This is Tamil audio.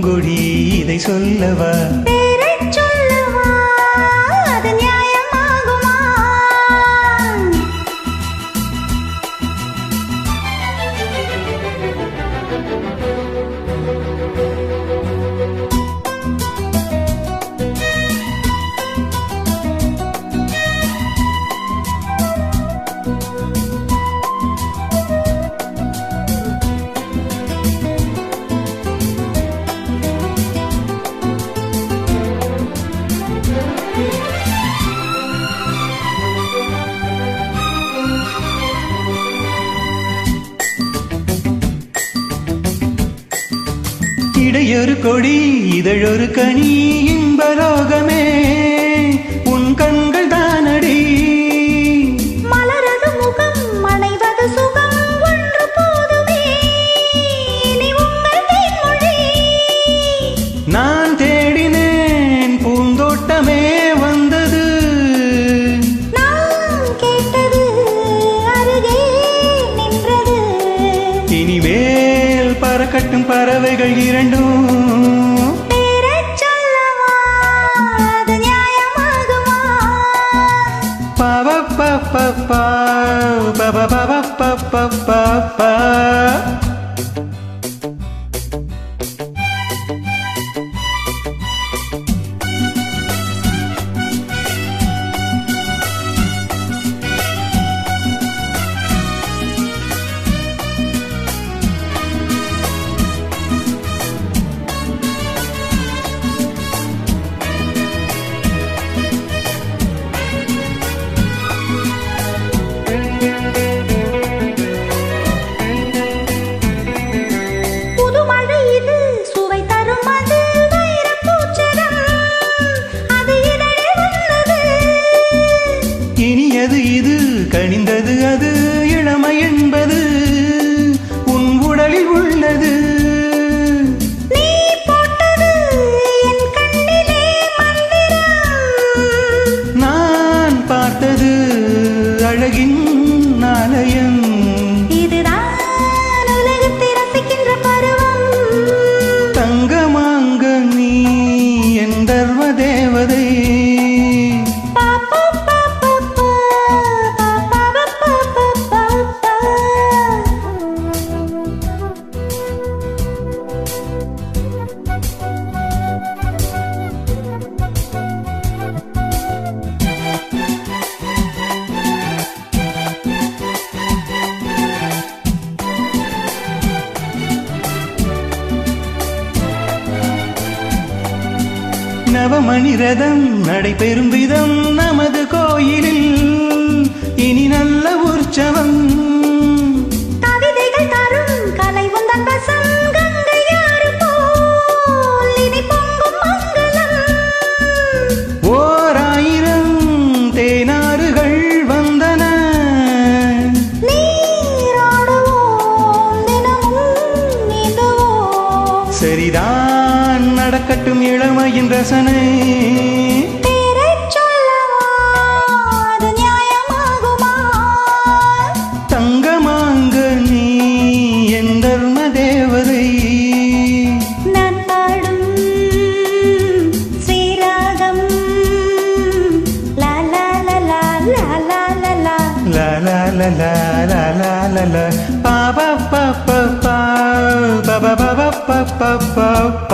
பூங்கொடி இதை சொல்லவா? பேரைச் சொல்லவா? அது நியாயமாகுமா? இடையொரு கொடி இதழொரு கனி இன்பலோகமே உன் கண்கள் தானடி. மலரது முகம் மனைவது சுகம் ஒன்று போதுமே இனி உங்கள் தேன்மொழி. நான் தேடினேன் பூந்தோட்டமே வந்தது. நான் கேட்டது அருகே நின்றது. இனிமேல் பறக்கட்டும் பறவைகள் இரண்டும். பேரைச் சொல்லவா? அது நியாயமாகுமா? பவப்பப்பப்பா, பவபவப்பப்பப்பா. புது மழை இது சுவை தரும் அது வைரப் பூச்சரம். அது இதழில் வந்தது. இனியது இது கனிந்தது அது இளமை என்பது உன் உடலில் உள்ளது. நீ போட்டது என் கண்ணிலே மந்திரம். நான் பார்த்தது அழகின் ஆலயம். இதுதான் உலகத்தை ரசிக்கின்ற பருவம். தங்கமாங்க நீ என் தர்ம தேவதை. நவமணி ரதம் நடைபெறும் விதம் நமது கோயிலில் இனி நல்ல உற்சவம். கவிதைகள் தரும் கலை உந்தன் வசம். கங்கையாறு போல் இனி பொங்கும் மங்களம். ஓர் ஆயிரம் தேனாறுகள் வந்தன. நீராடுவோம் தினமும் நீந்துவோம். சரிதான் நடக்கட்டும் இளமையின் ரசனை. பேரைச் சொல்லவா? அது நியாயமாகுமா? தங்கமாங்க நீ என் தர்ம தேவதை. நான் பாடும் ஸ்ரீராகம். லா லா லா லா லா லா லா லா. லா லா லா லா லா லா லா லா. பா பா பா பா பா பா பா பா பா பா பா.